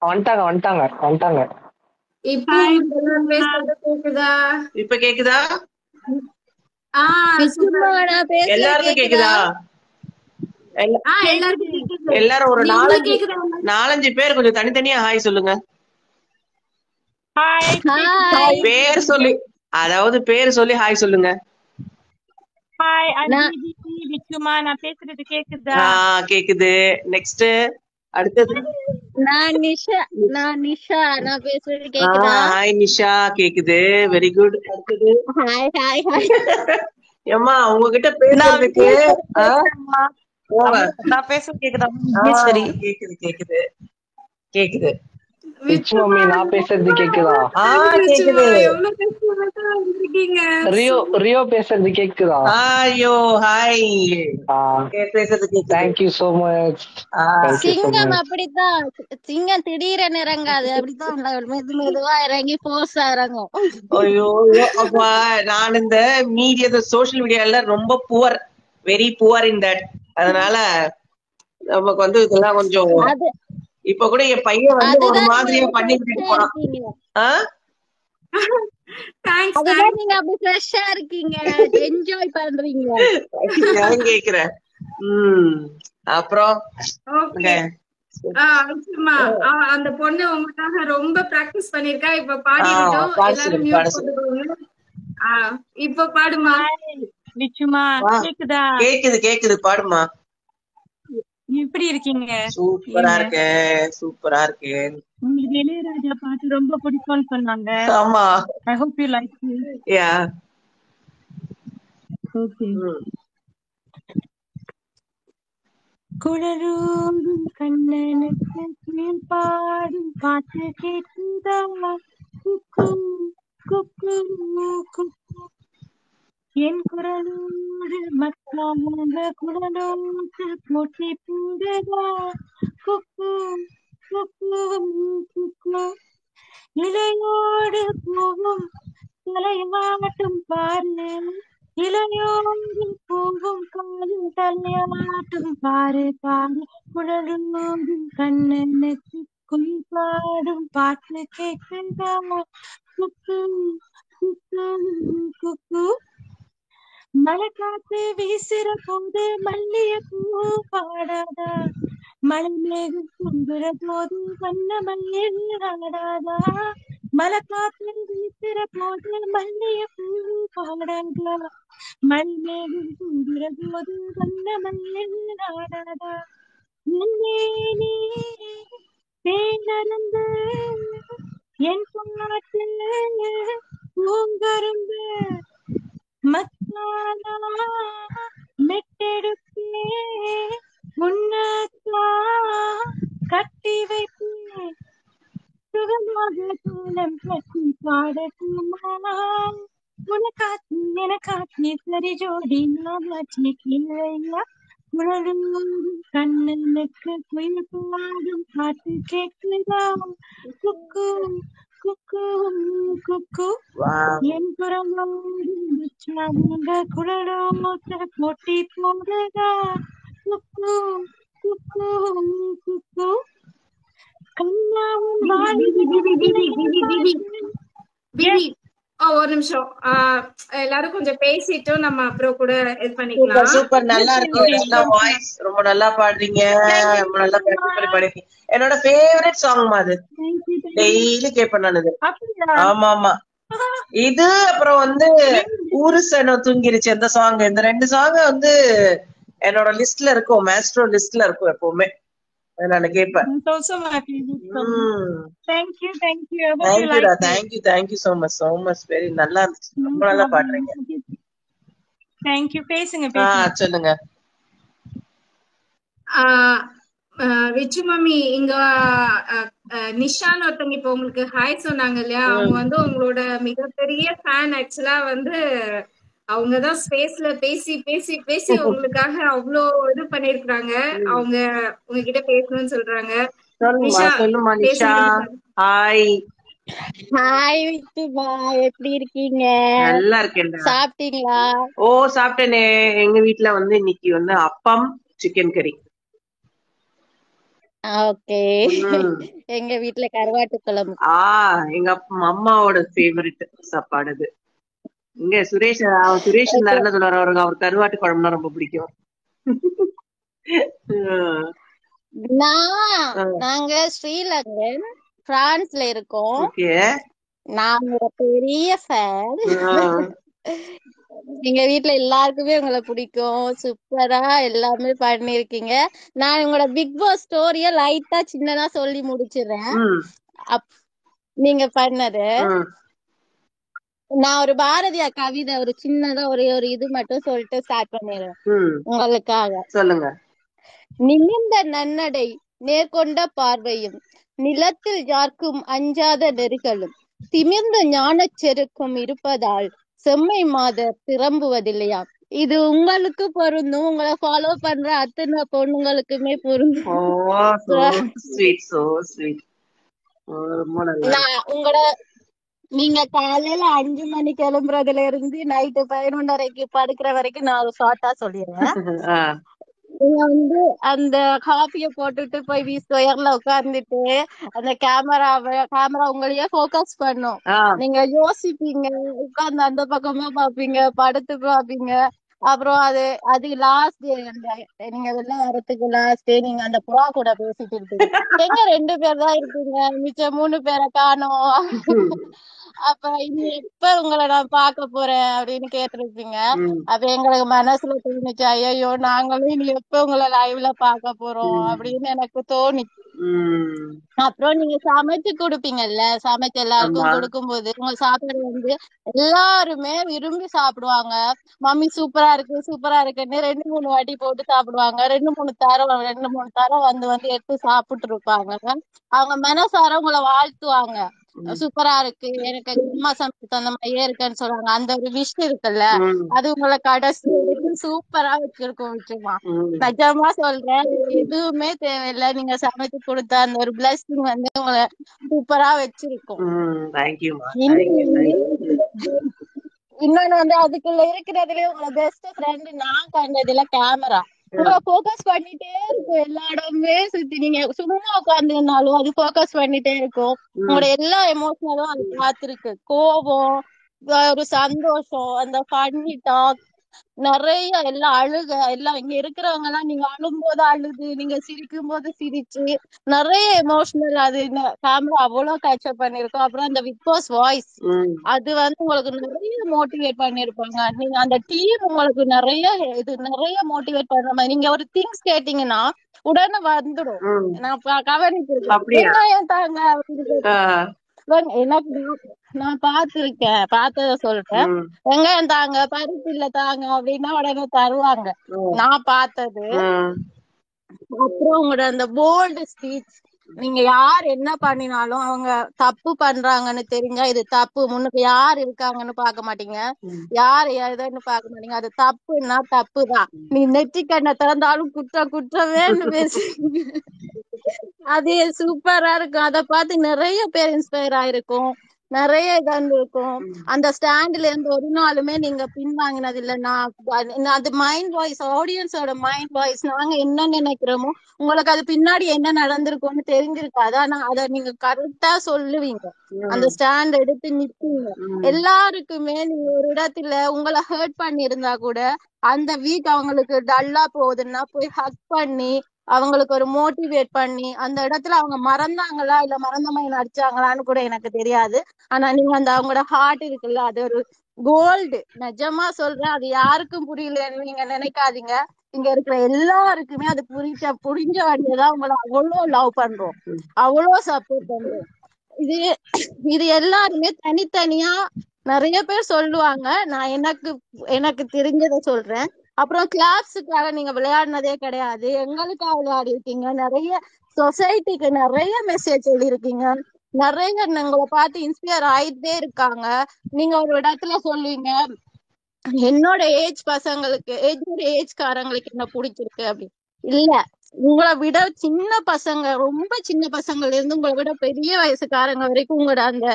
வந்துட்டாங்க வந்துட்டாங்க வந்துட்டாங்க. இப்போ உங்களுக்கு பேசுறது கேக்குதா? இப்ப கேக்குதா? சூப்பர். நான் பேசுறது எல்லாருக்கும் கேக்குதா? கேக்குதா? எல்லாருக்கும் கேக்குது. எல்லாரும் ஒரு உங்களுக்கு கேக்குதா? 4-5 பேர் கொஞ்சம் தனித்தனியா ஹாய் சொல்லுங்க. ஹாய். பேர் சொல்லி, அதாவது பேர் சொல்லி ஹாய் சொல்லுங்க. ஹாய் அன்பிதி விச்சுமா, நான் பேசுறது கேக்குதா? கேக்குது. நெக்ஸ்ட் அடுத்தது நான் நிஷா. நான் பேசுறது கேக்குதா? ஹாய் நிஷா கேக்குது. Very good. அடுத்தது ஹாய் ஹாய் ஹாய். ஏம்மா உங்ககிட்ட பேசுறதுக்கு நான் பேசுறது கேக்குதா? கேக்குது கேக்குது கேக்குது. விச்சு மம்மி நான் பேசுறது கேக்குதா? கேக்குது. எவ்வளவு கஷ்டப்பட்டு வந்திருக்கீங்க. ரியோ பேசுறது கேக்குதா? ஐயோ ஹாய். பேசுறது கேக்குது. Thank you so much. சிங்கம் அப்படித்தான். சிங்கம் திடீரென இறங்காது, அப்படித்தான் மெதுவா இறங்கி போர்ஸா இறங்கும். ஐயோ அப்பா நான் இந்த சோசியல் மீடியால ரொம்ப poor, very poor in that. அதனால நமக்கு வந்து இதெல்லாம் கொஞ்சம் இப்ப கூட என் பையன் வந்து ஒரு மாதிரியா பண்ணிட்டு போனான். அதுதான் நீங்க அப்படி ஃப்ரெஷ்ஷா இருக்கீங்க, என்ஜாய் பண்றீங்க. கேக்குறேன். அப்புறம் அந்த பொண்ணு உங்களுக்காக ரொம்ப பிராக்டிஸ் பண்ணிருக்கா. இப்ப பாடிட்டோம். எல்லாரும் மியூட் போட்டுக்கோங்க. இப்ப பாடுமா விச்சுமா? கேக்குதா? கேக்குது கேக்குது. பாடுமா. எப்படி இருக்கீங்க? சூப்பரா இருக்கேன். சூப்பரா இருக்கேன். உங்களுக்கு இளையராஜா பாட்டு ரொம்ப பிடிக்கும்னு சொன்னாங்க. ஆமா. I hope you like it. Yeah. Okay. குழலூரும் கண்ணனுக்கு குயில் பாடும் பாட்டு கேட்குதா? குக்கு குக்கு குக்கு. என் குரலோடு மக்காக குரலோடு போட்டி போடுதா? குக்கு குக்கு குக்கு. இலையோடு போகும் தலையாட்டும் பாரு, இளையோடு போகும் காலும் தலையாட்டும் பாரு பாரு. குழலோடும் கண்ணனுக்கு குயில் பாடும் பாட்டு கேட்குதா? குக்கு குக்கு குக்கு. மழை காத்து வீசுற போது மல்லிய பூ பாடாதா? மழை மேகம் பொங்குற போது வண்ண மல்லிய ஆடாதா? மழை காத்து வீசுற போது மல்லிய பூ பாடாதா? மழை மேகம் பொங்குற போது வண்ண மல்லிய ஆடாதா? நீ தேனருந்து என் பாட்டு பூங்கரும்பு மச்சானா மெட்டெடுப்பே உன்னத்தா கட்டி வைப்பேன் சுகமாக தூளம் கட்டி பாடட்டுமா? உனக்காட்சி எனக்காட்சி சரி ஜோடி நாமாட்சி கீழையா? குழலும் கண்ணனுக்கு குயில் பாடும் பாட்டு கேட்குதா? குக்கு குக்கு குக்கு. என் குரலோடு குழலோட போட்டி போடுதா? குக்கு குக்கு குக்கு. கண்ணாவும் ஒரு நிமிஷம். எல்லாரும் கொஞ்சம் பேசிட்டோம், நம்ம அப்புறம் கூட இது பண்ணிக்கலாம். சூப்பர், நல்லா இருக்கு. நல்லா வாய்ஸ், ரொம்ப நல்லா பாடுறீங்க. ரொம்ப நல்லா பாடுறீங்க. என்னோட ஃபேவரட் சாங் அது. டெய்லி கேட்பேன் நான் இது. ஆமா ஆமா. இது அப்புறம் வந்து ஊருசனோ தூங்கிருச்சு அந்த சாங். இந்த 2 சாங் வந்து என்னோட லிஸ்ட்ல இருக்கும், மேஸ்ட்ரோ லிஸ்ட்ல இருக்கும் எப்பவுமே. நான் கேட்பேன். Thank you so much. வெரி நல்லா இருந்துச்சு. ரொம்ப நல்லா பாடுறீங்க. தேங்க்யூ. பேசுங்க. சொல்லுங்க. விச்சு மம்மி, இங்க நிஷான்னு ஒருத்தவங்க இப்ப உங்களுக்கு ஹாய் சொன்னாங்க இல்லையா? அவங்க வந்து உங்களோட மிகப்பெரிய ஃபேன். ஆக்சுவலா வந்து அவங்கதான் ஸ்பேஸ்ல பேசி பேசி பேசி உங்களுக்காக அவ்வளோ இது பண்ணிருக்காங்க. அவங்க உங்ககிட்ட பேசணும்னு சொல்றாங்க. சொல்லுமா நிஷா. ஹாய். ஹாய் வித்துமா, எப்படி இருக்கீங்க? நல்லா இருக்கேன். சாப்பிட்டீங்களா? சாப்பிட்டேனே. எங்க வீட்டுல வந்து இன்னைக்கு வந்து அப்பம், சிக்கன் கறி. ஓகே. ம். எங்க வீட்ல கருவாட்டு குழம்பு. எங்க அம்மாவோட ஃபேவரட் சாப்பாடு அது. இங்க சுரேஷ் Okay. என்ன சொல்றாரு, அவருக்கு அவர் கருவாட்டு குழம்புனா ரொம்ப பிடிக்கும். நாங்க ஸ்ரீலங்கன் பிரான்ஸ்ல இருக்கோம். ஓகே. நான் ஒரு பெரிய ஃபேன். எங்க வீட்ல எல்லாருக்குமே உங்களை பிடிக்கும். சூப்பரா எல்லாமே பண்ணிருக்கீங்க. நான் உங்களோட பிக் பாஸ் ஸ்டோரிய லைட்டா சின்னதா சொல்லி முடிச்சிடுறேன். நீங்க பண்ணது நான் ஒரு பாரதியார் கவிதை ஒரு சின்னதா ஒரே ஒரு இது மட்டும் சொல்லிட்டு ஸ்டார்ட் பண்ணிடுறேன் உங்களுக்காக. சொல்லுங்க. நிமிர்ந்த நன்னடை நேர்கொண்ட பார்வையும் நிலத்தில் யாருக்கும் அஞ்சாத நெறிகளும் திமிர்ந்த ஞானச் செருக்கும் இருப்பதால் செம்மை மாதர் திரும்புவதில்லையா. இது உங்களுக்கு பொருந்தும், உங்களை ஃபாலோ பண்ற அத்தனை பொண்ணுங்களுக்குமே பொருந்தும். உங்களோட நீங்க காலையில 5 மணிக்கு கிளம்புறதுல இருந்து நைட்டு 11:30 படுக்கிற வரைக்கும் நான் ஒரு ஷார்ட்டா சொல்லிடுறேன். நீங்க வந்து அந்த காஃபிய போட்டுட்டு போய் V2ல உட்கார்ந்துட்டு அந்த கேமரா உங்களையே போக்கஸ் பண்ணும். நீங்க யோசிப்பீங்க, உட்கார்ந்து அந்த பக்கமா பாப்பீங்க, படுத்து பாப்பீங்க. அப்புறம் அது லாஸ்ட் டே, நீங்க வெளில வரதுக்கு லாஸ்ட் டே நீங்க அந்த புறா கூட பேசிட்டு இருப்பீங்க. எங்க 2 பேர் தான் இருக்கீங்க, மிச்சம் 3 பேரை காணோம். அப்ப இனி எப்ப உங்களை நான் பார்க்க போறேன் அப்படின்னு கேட்டிருப்பீங்க. அப்ப எங்களுக்கு மனசுல தோணுச்சு, ஐயோ நாங்களும் இனி எப்ப உங்களை லைவ்ல பார்க்க போறோம் அப்படின்னு எனக்கு தோணுச்சு. அப்புறம் நீங்க சமைச்சு கொடுப்பீங்கல்ல, சமைச்சு எல்லாருக்கும் கொடுக்கும்போது உங்க சாப்பாடு வந்து எல்லாருமே விரும்பி சாப்பிடுவாங்க. மம்மி சூப்பரா இருக்கு சூப்பரா இருக்குன்னு 2-3 வாட்டி போட்டு சாப்பிடுவாங்க. 2-3 தரம் வந்து எடுத்து சாப்பிட்டு இருப்பாங்க. அவங்க மனசார உங்களை வாழ்த்துவாங்க. சூப்பரா இருக்கு, எனக்கு அம்மா சமைச்சு தந்த மாதிரியே இருக்குன்னு சொல்றாங்க. அந்த ஒரு விஷயம் இருக்குல்ல, அது உங்களை கடைசி வரைக்கும் சூப்பரா வச்சிருக்கோம். நிச்சயமா நிஜமா சொல்றேன், எதுவுமே தேவையில்லை, நீங்க சமைச்சு கொடுத்த அந்த ஒரு பிளஸிங் வந்து உங்களை சூப்பரா வச்சிருக்கோம். இன்னொன்னு வந்து அதுக்குள்ள இருக்கிறதுலயே உங்களை பெஸ்ட் ஃப்ரெண்ட் நான் கண்டதுல கேமரா. உங்களை போக்கஸ் பண்ணிட்டே இருக்கும், எல்லா இடமுமே சுத்தி. நீங்க சும்மா உட்கார்ந்துனாலும் அது போக்கஸ் பண்ணிட்டே இருக்கும். உங்களோட எல்லா எமோஷனலும் அது பார்த்திருக்கு. கோபம், ஒரு சந்தோஷம், அந்த ஃபன்னி டாக், நிறைய எல்லாம் அழுக, எல்லாம் இங்க இருக்கிறவங்க எல்லாம் நீங்க அழும்போது அழுது, நீங்க சிரிக்கும் போது சிரிச்சு, நிறைய எமோஷனல் அது கேமரா அவ்வளவு கேப்சர் பண்ணிருக்கோம். அப்புறம் அந்த பிக் பாஸ் வாய்ஸ் அது வந்து உங்களுக்கு நிறைய மோட்டிவேட் பண்ணிருப்பாங்க. நீங்க அந்த டீம் உங்களுக்கு நிறைய மோட்டிவேட் பண்ற மாதிரி. நீங்க ஒரு திங்ஸ் கேட்டீங்கன்னா உடனே வந்துடும். நான் கவனிச்சிருக்கேன். வெங்காயம் தாங்க அப்படின்னு எனக்கு நான் பாத்திருக்கேன், பார்த்தத சொல்றேன். வெங்காயம் தாங்க, பருப்பு இல்ல தாங்க அப்படின்னா உடனே தருவாங்க, நான் பார்த்தது. அப்புறம் உங்களோட அந்த போல்டு ஸ்பீச், நீங்க யார் என்ன பண்ணினாலும் அவங்க தப்பு பண்றாங்கன்னு தெரிஞ்சா இது தப்பு, முன்னுக்கு யார் இருக்காங்கன்னு பாக்க மாட்டீங்க, யார் எதுன்னு பாக்க மாட்டீங்க. அது தப்புன்னா தப்புதான், நீ நெற்றிக்கண்ணை திறந்தாலும் குற்றமேன்னு பேசுறீங்க. அது சூப்பரா இருக்கும். அதை பார்த்து நிறைய பேர் இன்ஸ்பயர் ஆயிருக்கும், நிறைய இதாண்டு இருக்கும். அந்த ஸ்டாண்ட்ல இருந்து ஒரு நாளுமே நீங்க பின்வாங்கினது இல்ல. அது மைண்ட் வாய்ஸ், ஆடியன்ஸோட மைண்ட் வாய்ஸ். நாங்க என்ன நினைக்கிறோமோ உங்களுக்கு அது பின்னாடி என்ன நடந்திருக்கும்னு தெரிஞ்சிருக்காது, ஆனா அத நீங்க கரெக்டா சொல்லுவீங்க. அந்த ஸ்டாண்ட் எடுத்து நிற்பீங்க. எல்லாருக்குமே நீங்க ஒரு இடத்துல உங்களை ஹர்ட் பண்ணி இருந்தா கூட அந்த வீக் அவங்களுக்கு டல்லா போகுதுன்னா போய் ஹக் பண்ணி அவங்களுக்கு ஒரு மோட்டிவேட் பண்ணி, அந்த இடத்துல அவங்க மறந்தாங்களா இல்ல மறந்த மாதிரி நடிச்சாங்களான்னு கூட எனக்கு தெரியாது, ஆனா நீங்க அந்த அவங்களோட ஹார்ட் இருக்குல்ல, அது ஒரு கோல்டு. நிஜமா சொல்றேன், அது யாருக்கும் புரியலன்னு நீங்க நினைக்காதீங்க. இங்க இருக்கிற எல்லாருக்குமே அது புரிஞ்ச வழியதான் உங்களை அவ்வளவு லவ் பண்றோம், அவ்வளவு சப்போர்ட் பண்றோம். இது எல்லாருமே தனித்தனியா நிறைய பேர் சொல்லுவாங்க, நான் எனக்கு தெரிஞ்சதை சொல்றேன். அப்புறம் கிளாப்ஸுக்காக நீங்க விளையாடினதே கிடையாது, எங்களுக்காக விளையாடி இருக்கீங்க. நிறைய சொசைட்டிக்கு நிறைய மெசேஜ் சொல்லியிருக்கீங்க, நிறைய உங்களை பார்த்து இன்ஸ்பயர் ஆயிட்டே இருக்காங்க. நீங்க ஒரு இடத்துல சொல்லுவீங்க, என்னோட ஏஜ்காரங்களுக்கு என்ன பிடிச்சிருக்கு அப்படி இல்ல, உங்களை விட சின்ன பசங்க, ரொம்ப சின்ன பசங்கள்ல இருந்து உங்களை விட பெரிய வயசுக்காரங்க வரைக்கும் உங்களோட அந்த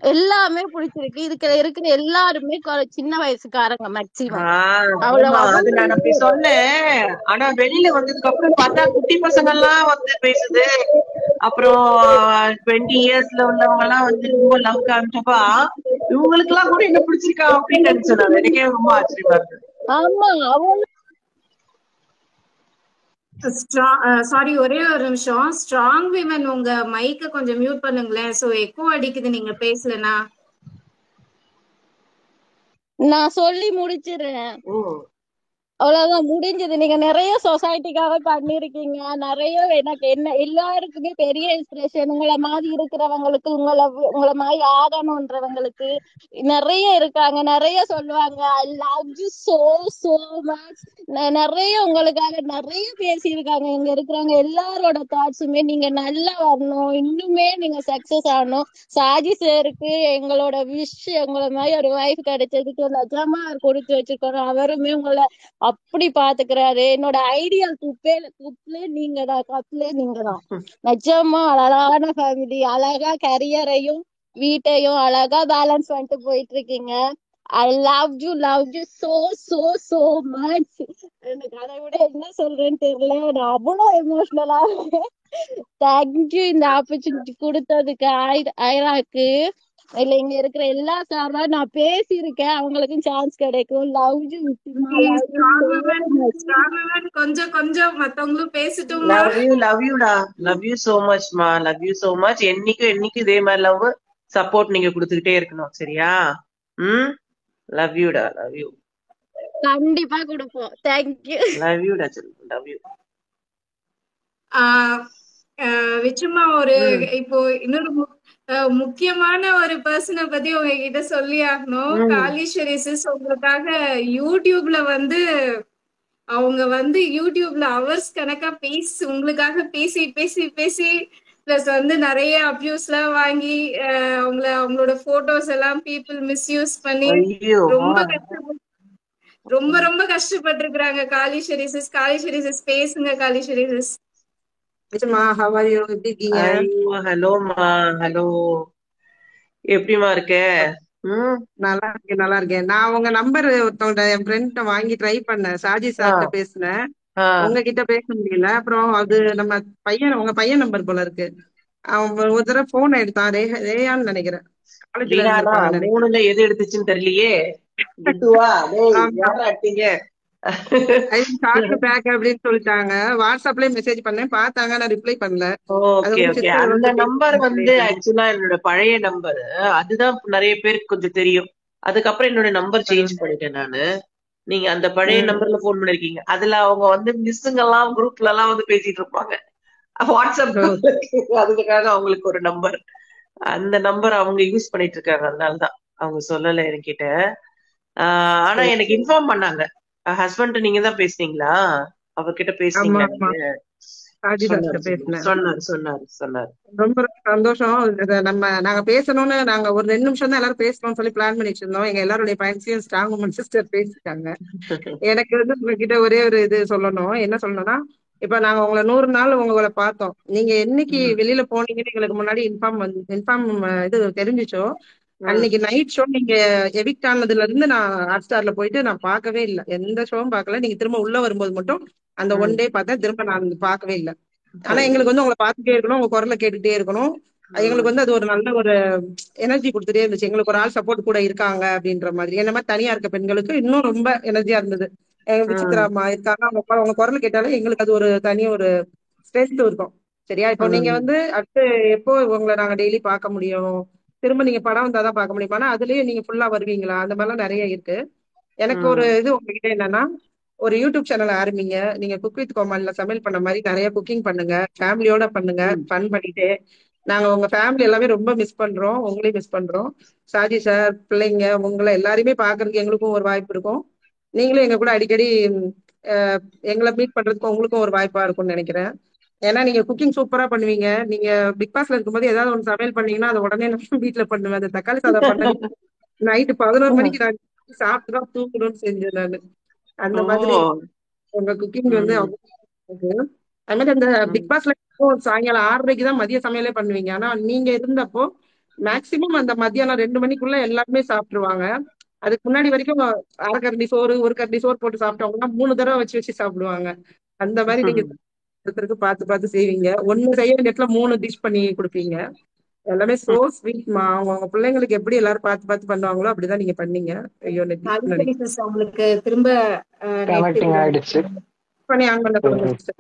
எல்லாமே பிடிச்சிருக்கு. இதுக்கு இருக்கிற எல்லாருமே சின்ன வயசுக்காரங்க மேக்சிமம். ஆமா அது நான் அப்படி சொன்னேன். ஆனா வெளியில வந்ததுக்கு அப்புறம் பார்த்தா குட்டி பசங்க எல்லாம் வந்து பேசுது. அப்புறம் 20 இயர்ஸ்ல உள்ளவங்க எல்லாம் வந்து ரொம்ப லவ் காமிச்சப்பா இவங்களுக்கு எல்லாம் கூட என்ன பிடிச்சிருக்கா அப்படின்னு நினைச்சேன் நான். எனக்கே ரொம்ப ஆச்சரியமா இருக்கு. ஆமா அவங்க சாரி, ஒரே ஒரு நிமிஷம். ஸ்ட்ராங் விமன் உங்க மைக்க கொஞ்சம் மியூட் பண்ணுங்களேன். சோ எக்கோ அடிக்குது நீங்க பேசலனா. நான் சொல்லி முடிச்சிடுறேன். அவ்வளவுதான், முடிஞ்சது. நீங்க நிறைய சொசைட்டிக்காக பண்ணிருக்கீங்க. நிறைய எனக்கு என்ன எல்லாருக்குமே பெரிய இன்ஸ்பிரேஷன். உங்களை மாதிரி இருக்கிறவங்களுக்கு, உங்களை மாதிரி ஆகணும்ன்றவங்களுக்கு நிறைய இருக்காங்க. நிறைய சொல்லுவாங்க I love you so so much. நிறைய உங்களுக்காக நிறைய பேசியிருக்காங்க. இங்க இருக்கிறவங்க எல்லாரோட தாட்ஸுமே நீங்க நல்லா வரணும், இன்னுமே நீங்க சக்சஸ் ஆகணும். சாஜி சாருக்கு எங்களோட விஷ், உங்களை மாதிரி ஒரு வைஃப் கிடைச்சதுக்கு நிஜமா கொடுத்து வச்சிருக்கோம். அவருமே உங்களை அப்படி பாத்துக்கிறாரு. என்னோட ஐடியல் குப்லே நீங்க தான், கப்லே நீங்க தான். நிஜமா அழகான ஃபேமிலி, அழகா கரியரையும் வீட்டையும் அழகா பேலன்ஸ் பண்ணிட்டு போயிட்டு இருக்கீங்க. I love you so so so much. எனக்கு அதை விட என்ன சொல்றேன்னு தெரியல. நான் அவ்வளோ எமோஷனலா இருக்கேன். தேங்க்யூ இந்த ஆப்பர்ச்சுனிட்டி கொடுத்ததுக்கு ஐராக்கு. இல்ல இங்க இருக்கிற எல்லா சார்பா நான் பேசியிருக்கேன். அவங்களுக்கும் சான்ஸ் கிடைக்கும். லவ் யூ கொஞ்சம் கொஞ்சம் மத்தவங்களும் பேசிட்டோம். லவ் யூ சோ மச் மா. Love you so much. என்னைக்கும் இதே மாதிரி லவ் சப்போர்ட் நீங்க கொடுத்துக்கிட்டே இருக்கணும். சரியா? லவ் யூடா. Love you. கண்டிப்பா கொடுப்போம். தேங்க்யூ. லவ் யூடா. Love you. விச்சுமா ஒரு இப்போ இன்னொரு முக்கியமான ஒரு பர்சனை பத்தி உங்ககிட்ட சொல்லி ஆகணும். காளீஸ்வரி சிஸ் உங்களுக்காக யூடியூப்ல வந்து அவங்க வந்து யூடியூப்ல ஹவர்ஸ் கணக்கா உங்களுக்காக பேசி பேசி பேசி பிளஸ் வந்து நிறைய அபியூஸ் எல்லாம் வாங்கி அவங்களோட போட்டோஸ் எல்லாம் பீப்புள் மிஸ்யூஸ் பண்ணி ரொம்ப ரொம்ப கஷ்டப்பட்டு இருக்கிறாங்க காளீஸ்வரி சிஸ். காளீஸ்வரி சிஸ் பேசுங்க. காளீஸ்வரி சிஸ். ஹலோமா. ஹலோ, எப்படிமா இருக்க? நல்லா இருக்கேன். நான் உங்க நம்பர் ஒருத்தவங்க என் ஃப்ரெண்ட் வாங்கி ட்ரை பண்ணேன். ஷாஜி சார்கிட்ட பேசினேன். உங்ககிட்ட பேச முடியல. அப்புறம் அது நம்ம பையன், உங்க பையன் நம்பர் போல இருக்கு. அவன் ஒரு தடவை போன் எடுத்தான். ரேயான்னு நினைக்கிறேன். மூணுல எது எடுத்துச்சுன்னு தெரியலையே. அப்படின்னு சொல்லிட்டாங்க. வாட்ஸ்அப்லயே மெசேஜ் பண்ணேன், பார்த்தாங்க. நான் ரிப்ளை பண்ணல. அந்த நம்பர் வந்து ஆக்சுவலா என்னோட பழைய நம்பர். அதுதான் நிறைய பேருக்கு கொஞ்சம் தெரியும். அதுக்கப்புறம் என்னோட நம்பர் சேஞ்ச் பண்ணிட்டேன் நானு. நீங்க அந்த பழைய நம்பர்ல போன் பண்ணிருக்கீங்க. அதுல அவங்க வந்து மிஸ்ஸுங்க எல்லாம் குரூப்ல எல்லாம் வந்து பேசிட்டு இருப்பாங்க வாட்ஸ்அப். அதுக்காக அவங்களுக்கு ஒரு நம்பர், அந்த நம்பர் அவங்க யூஸ் பண்ணிட்டு இருக்காங்க. அதனாலதான் அவங்க சொல்லல என்கிட்ட. ஆனா எனக்கு இன்ஃபார்ம் பண்ணாங்க. ஹஸ்பண்ட் நீங்க தான் பேசுனீங்களா? அவர்கிட்ட பேசுனீங்களா? சொன்னாரு. ரொம்ப சந்தோஷம். நாங்க பேசணும்னு நாங்க ஒரு 2 நிமிஷம் தான் எல்லாரும் பேசணும்னு சொல்லி பிளான் பண்ணி வச்சிருந்தோம். எங்க எல்லாருடைய பயன்சியும் ஸ்ட்ராங் உமன் சிஸ்டர் பேசிட்டாங்க. எனக்கு வந்து உங்ககிட்ட ஒரே ஒரு இது சொல்லணும். என்ன சொல்லணும்னா, இப்ப நாங்க உங்களை 100 நாள் உங்களை பார்த்தோம். நீங்க என்னைக்கு வெளியில போனீங்கன்னு எங்களுக்கு முன்னாடி இன்ஃபார்ம் இது தெரிஞ்சிச்சோ, அன்னைக்கு நைட் ஷோ நீங்க எவிக்ட் ஆனதுல இருந்து நான் ஹாட் ஸ்டார்ல போயிட்டு நான் பார்க்கவே இல்லை. எந்த ஷோவும் பார்க்கல. நீங்க திரும்ப உள்ள வரும்போது மட்டும் அந்த ஒன் டே பார்த்தேன். திரும்ப நான் பார்க்கவே இல்லை. ஆனா எங்களுக்கு வந்து உங்களை பார்த்துட்டே இருக்கணும், உங்க குரலை கேட்டுட்டே இருக்கணும். எங்களுக்கு வந்து அது ஒரு நல்ல ஒரு எனர்ஜி கொடுத்துட்டே இருந்துச்சு. எங்களுக்கு ஒரு ஆள் சப்போர்ட் கூட இருக்காங்க அப்படின்ற மாதிரி. என்ன மாதிரி தனியா இருக்க பெண்களுக்கு இன்னும் ரொம்ப எனர்ஜியா இருந்தது. விசித்ராமா இருக்காங்க, அவங்க குரல் கேட்டாலும் எங்களுக்கு அது ஒரு தனி ஒரு ஸ்ட்ரெஸ் இருக்கும். சரியா? இப்போ நீங்க வந்து அடுத்து எப்போ உங்களை நாங்க டெய்லி பார்க்க முடியும், திரும்ப நீங்க படம் வந்தாதான் பார்க்க முடியும். ஆனா அதுலயும் நீங்க ஃபுல்லா வருவீங்களா? அந்த மாதிரிலாம் நிறைய இருக்கு. எனக்கு ஒரு இது உங்ககிட்ட என்னன்னா, ஒரு யூடியூப் சேனல் ஆரம்பிங்க. நீங்க குக் வித் கோமாளில சமையல் பண்ண மாதிரி நிறைய குக்கிங் பண்ணுங்க, ஃபேமிலியோட பண்ணுங்க, ஃபன் பண்ணிட்டு. நாங்க உங்க ஃபேமிலி எல்லாமே ரொம்ப மிஸ் பண்றோம், உங்களையும் மிஸ் பண்றோம். ஷாஜி சார், பிள்ளைங்க, உங்களை எல்லாருமே பாக்குறதுக்கு எங்களுக்கும் ஒரு வாய்ப்பு இருக்கும். நீங்களும் எங்க கூட அடிக்கடி எங்களை மீட் பண்றதுக்கு உங்களுக்கும் ஒரு வாய்ப்பா இருக்கும்னு நினைக்கிறேன். ஏன்னா நீங்க குக்கிங் சூப்பரா பண்ணுவீங்க. நீங்க பிக் பாஸ்ல இருக்கும்போது ஏதாவது ஒன்று சமையல் பண்ணீங்கன்னா அதை உடனே நான் வீட்டுல பண்ணுவேன். அந்த தக்காளி சாதம் பண்ண நைட்டு 11 மணிக்கு நான் சாப்பிட்டுதான் தூக்கணும்னு செஞ்சேன் நானு. அந்த மாதிரி உங்க குக்கிங் வந்து அது மாதிரி அந்த பிக் பாஸ்ல சாயங்காலம் 6:30க்கு தான் மதிய சமையலே பண்ணுவீங்க. ஆனா நீங்க இருந்தப்போ மேக்சிமம் அந்த மத்தியானம் 2 மணிக்குள்ள எல்லாருமே சாப்பிட்டுருவாங்க. அதுக்கு முன்னாடி வரைக்கும் அரை கரண்டி சோறு, ஒரு கரண்டி சோறு போட்டு சாப்பிட்டவங்கன்னா 3 தடவை வச்சு வச்சு சாப்பிடுவாங்க. அந்த மாதிரி நீங்க ஒருத்தருக்கு பார்த்து பார்த்து செய்வீங்க. ஒண்ணு செய்ய வேண்டிய இடத்துல 3 டிஷ் பண்ணி கொடுப்பீங்க. எல்லாமே சோ ஸ்வீட்மா. அவங்க பிள்ளைங்களுக்கு எப்படி எல்லாரும் பார்த்து பார்த்து பண்ணுவாங்களோ அப்படிதான் நீங்க பண்ணீங்க. ஐயோ உங்களுக்கு திரும்ப கனெக்டிங் ஆயிடுச்சு. பண்ணி ஆன் பண்ண சொல்லுங்க ம். சிஸ்டர்.